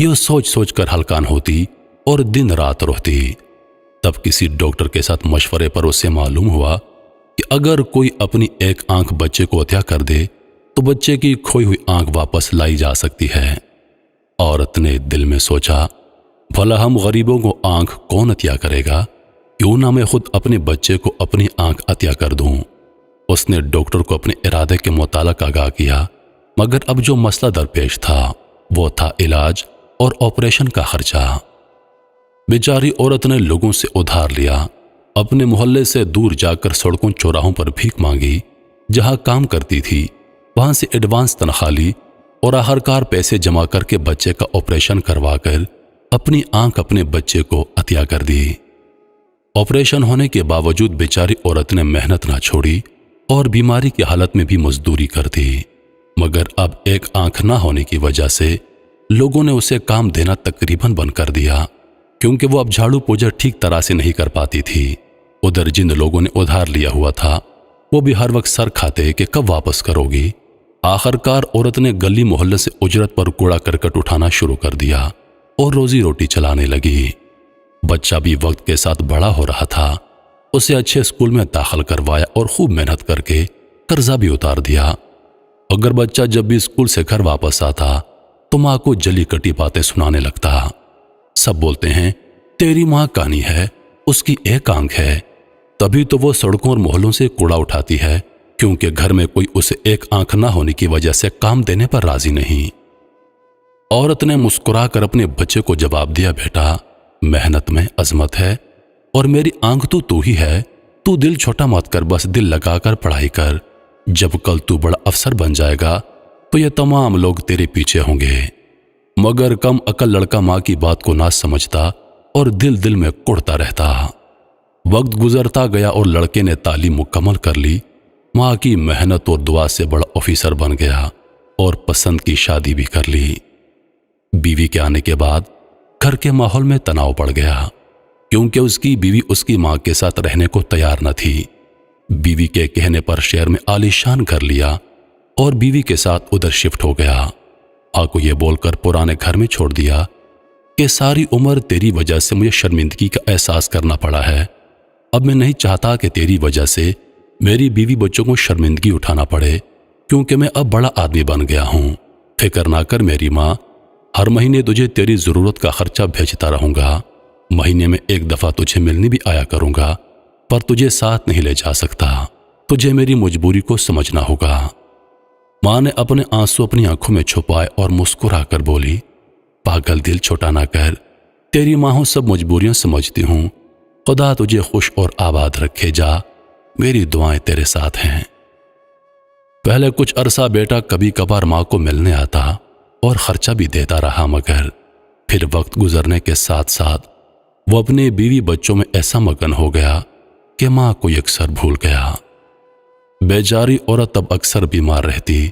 یہ سوچ سوچ کر ہلکان ہوتی اور دن رات روتی۔ تب کسی ڈاکٹر کے ساتھ مشورے پر اسے معلوم ہوا کہ اگر کوئی اپنی ایک آنکھ بچے کو عطیہ کر دے تو بچے کی کھوئی ہوئی آنکھ واپس لائی جا سکتی ہے۔ عورت نے دل میں سوچا، بھلا ہم غریبوں کو آنکھ کون عطیہ کرے گا؟ کیوں نہ میں خود اپنے بچے کو اپنی آنکھ عطیہ کر دوں۔ اس نے ڈاکٹر کو اپنے ارادے کے متعلق آگاہ کیا، مگر اب جو مسئلہ درپیش تھا وہ تھا علاج اور آپریشن کا خرچہ۔ بیچاری عورت نے لوگوں سے ادھار لیا، اپنے محلے سے دور جا کر سڑکوں چوراہوں پر بھیک مانگی، جہاں کام کرتی تھی وہاں سے ایڈوانس تنخواہ لی اور آخرکار پیسے جمع کر کے بچے کا آپریشن کروا کر اپنی آنکھ اپنے بچے کو عطیہ کر دی۔ آپریشن ہونے کے باوجود بیچاری عورت نے محنت نہ چھوڑی اور بیماری کی حالت میں بھی مزدوری کرتی، مگر اب ایک آنکھ نہ ہونے کی وجہ سے لوگوں نے اسے کام دینا تقریباً بند کر دیا، کیونکہ وہ اب جھاڑو پوچھا ٹھیک طرح سے نہیں کر پاتی تھی۔ ادھر جن لوگوں نے ادھار لیا ہوا تھا وہ بھی ہر وقت سر کھاتے کہ کب واپس کرو گی۔ آخرکار عورت نے گلی محلے سے اجرت پر کوڑا کرکٹ اٹھانا شروع کر دیا اور روزی روٹی چلانے لگی۔ بچہ بھی وقت کے ساتھ بڑا ہو رہا تھا، اسے اچھے اسکول میں داخل کروایا اور خوب محنت کر کے قرضہ بھی اتار دیا۔ اگر بچہ جب بھی اسکول سے گھر واپس آتا تو ماں کو جلی کٹی باتیں سنانے لگتا۔ سب بولتے ہیں تیری ماں کانی ہے، اس کی ایک آنکھ ہے، تبھی تو وہ سڑکوں اور محلوں سے کوڑا اٹھاتی ہے، کیونکہ گھر میں کوئی اسے ایک آنکھ نہ ہونے کی وجہ سے کام دینے پر راضی نہیں۔ عورت نے مسکرا کر اپنے بچے کو جواب دیا، بیٹا محنت میں عظمت ہے اور میری آنکھ تو ہی ہے، تو دل چھوٹا مت کر، بس دل لگا کر پڑھائی کر، جب کل تو بڑا افسر بن جائے گا تو یہ تمام لوگ تیرے پیچھے ہوں گے۔ مگر کم عقل لڑکا ماں کی بات کو نہ سمجھتا اور دل دل میں کڑتا رہتا۔ وقت گزرتا گیا اور لڑکے نے تعلیم مکمل کر لی، ماں کی محنت اور دعا سے بڑا آفیسر بن گیا اور پسند کی شادی بھی کر لی۔ بیوی کے آنے کے بعد گھر کے ماحول میں تناؤ بڑھ گیا، کیونکہ اس کی بیوی اس کی ماں کے ساتھ رہنے کو تیار نہ تھی۔ بیوی کے کہنے پر شہر میں عالیشان گھر لیا اور بیوی کے ساتھ ادھر شفٹ ہو گیا۔ ماں کو یہ بول کر پرانے گھر میں چھوڑ دیا کہ ساری عمر تیری وجہ سے مجھے شرمندگی کا احساس کرنا پڑا ہے، اب میں نہیں چاہتا کہ تیری وجہ سے میری بیوی بچوں کو شرمندگی اٹھانا پڑے، کیونکہ میں اب بڑا آدمی بن گیا ہوں۔ فکر نہ کر میری ماں، ہر مہینے تجھے تیری ضرورت کا خرچہ بھیجتا رہوں گا، مہینے میں ایک دفعہ تجھے ملنے بھی آیا کروں گا، پر تجھے ساتھ نہیں لے جا سکتا، تجھے میری مجبوری کو سمجھنا ہوگا۔ ماں نے اپنے آنسو اپنی آنکھوں میں چھپائے اور مسکرا کر بولی، پاگل دل چھوٹا نہ کر، تیری ماں ہوں، سب مجبوریاں سمجھتی ہوں، خدا تجھے خوش اور آباد رکھے، جا، میری دعائیں تیرے ساتھ ہیں۔ پہلے کچھ عرصہ بیٹا کبھی کبھار ماں کو ملنے آتا اور خرچہ بھی دیتا رہا، مگر پھر وقت گزرنے کے ساتھ ساتھ وہ اپنے بیوی بچوں میں ایسا مگن ہو گیا کہ ماں کو یکسر بھول گیا۔ بیچاری عورت اب اکثر بیمار رہتی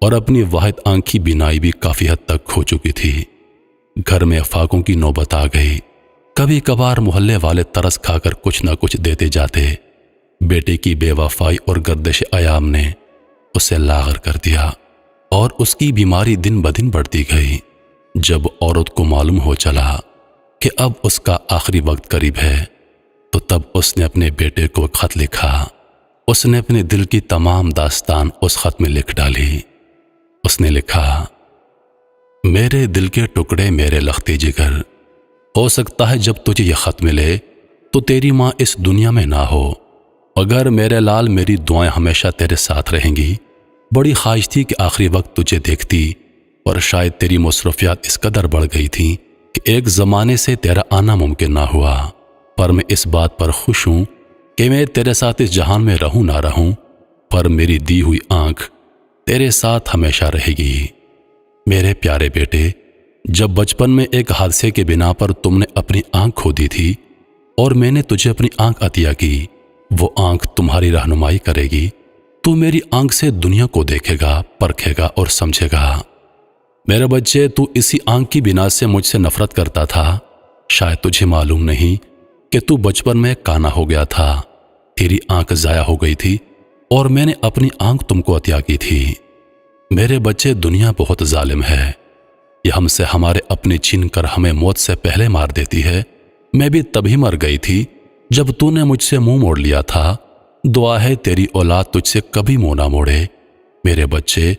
اور اپنی واحد آنکھ کی بینائی بھی کافی حد تک کھو چکی تھی۔ گھر میں فاقوں کی نوبت آ گئی، کبھی کبھار محلے والے ترس کھا کر کچھ نہ کچھ دیتے جاتے۔ بیٹے کی بے وفائی اور گردش ایام نے اسے لاغر کر دیا اور اس کی بیماری دن بدن بڑھتی گئی۔ جب عورت کو معلوم ہو چلا کہ اب اس کا آخری وقت قریب ہے تو تب اس نے اپنے بیٹے کو ایک خط لکھا۔ اس نے اپنے دل کی تمام داستان اس خط میں لکھ ڈالی۔ اس نے لکھا، میرے دل کے ٹکڑے، میرے لختی جگر، ہو سکتا ہے جب تجھے یہ خط ملے تو تیری ماں اس دنیا میں نہ ہو، اگر میرے لال میری دعائیں ہمیشہ تیرے ساتھ رہیں گی۔ بڑی خواہش تھی کہ آخری وقت تجھے دیکھتی، اور شاید تیری مصروفیات اس قدر بڑھ گئی تھیں کہ ایک زمانے سے تیرا آنا ممکن نہ ہوا، پر میں اس بات پر خوش ہوں کہ میں تیرے ساتھ اس جہان میں رہوں نہ رہوں، پر میری دی ہوئی آنکھ تیرے ساتھ ہمیشہ رہے گی۔ میرے پیارے بیٹے، جب بچپن میں ایک حادثے کے بنا پر تم نے اپنی آنکھ کھو دی تھی اور میں نے تجھے اپنی آنکھ عطیہ کی، وہ آنکھ تمہاری رہنمائی کرے گی۔ تو میری آنکھ سے دنیا کو دیکھے گا، پرکھے گا اور سمجھے گا۔ میرے بچے، تو اسی آنکھ کی بنا سے مجھ سے نفرت کرتا تھا، شاید تجھے معلوم نہیں کہ تو بچپن میں کانا ہو گیا تھا، تیری آنکھ ضائع ہو گئی تھی اور میں نے اپنی آنکھ تم کو عطیہ کی تھی۔ میرے بچے، دنیا بہت ظالم ہے، یہ ہم سے ہمارے اپنے چھین کر ہمیں موت سے پہلے مار دیتی ہے۔ میں بھی تبھی مر گئی تھی جب تو نے مجھ سے منہ موڑ لیا تھا۔ دعا ہے تیری اولاد تجھ سے کبھی منہ نہ موڑے۔ میرے بچے،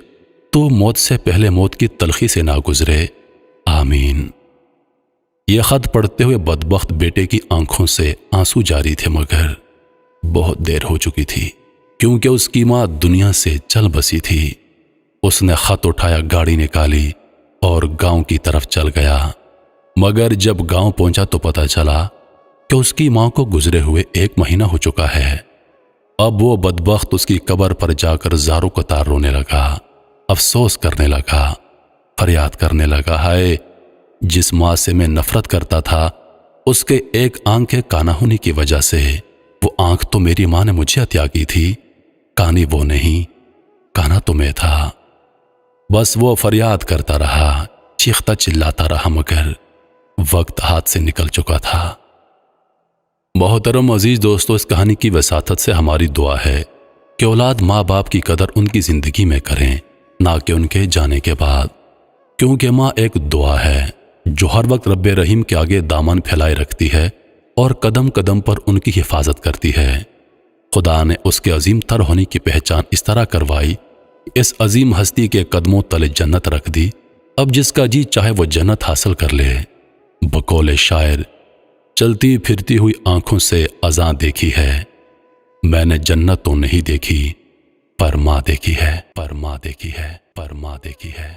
تو موت سے پہلے موت کی تلخی سے نہ گزرے، آمین۔ یہ خط پڑھتے ہوئے بدبخت بیٹے کی آنکھوں سے آنسو جاری تھے، مگر بہت دیر ہو چکی تھی کیونکہ اس کی ماں دنیا سے چل بسی تھی۔ اس نے خط اٹھایا، گاڑی نکالی اور گاؤں کی طرف چل گیا، مگر جب گاؤں پہنچا تو پتہ چلا کہ اس کی ماں کو گزرے ہوئے 1 مہینہ ہو چکا ہے۔ اب وہ بدبخت اس کی قبر پر جا کر زاروں قطار رونے لگا، افسوس کرنے لگا، فریاد کرنے لگا، ہائے جس ماں سے میں نفرت کرتا تھا، اس کے ایک آنکھ کے کانا ہونے کی وجہ سے، وہ آنکھ تو میری ماں نے مجھے عطیہ کی تھی، کانی وہ نہیں، کانا تو میں تھا۔ بس وہ فریاد کرتا رہا، چیختا چلاتا رہا، مگر وقت ہاتھ سے نکل چکا تھا۔ محترم عزیز دوستو، اس کہانی کی وساطت سے ہماری دعا ہے کہ اولاد ماں باپ کی قدر ان کی زندگی میں کریں، نہ کہ ان کے جانے کے بعد، کیونکہ ماں ایک دعا ہے جو ہر وقت رب رحیم کے آگے دامن پھیلائے رکھتی ہے اور قدم قدم پر ان کی حفاظت کرتی ہے۔ خدا نے اس کے عظیم تر ہونے کی پہچان اس طرح کروائی، اس عظیم ہستی کے قدموں تلے جنت رکھ دی، اب جس کا جی چاہے وہ جنت حاصل کر لے۔ بقول شاعر، چلتی پھرتی ہوئی آنکھوں سے اذاں دیکھی ہے، میں نے جنت تو نہیں دیکھی، پر ماں دیکھی ہے، پر ماں دیکھی ہے، پر ماں دیکھی ہے۔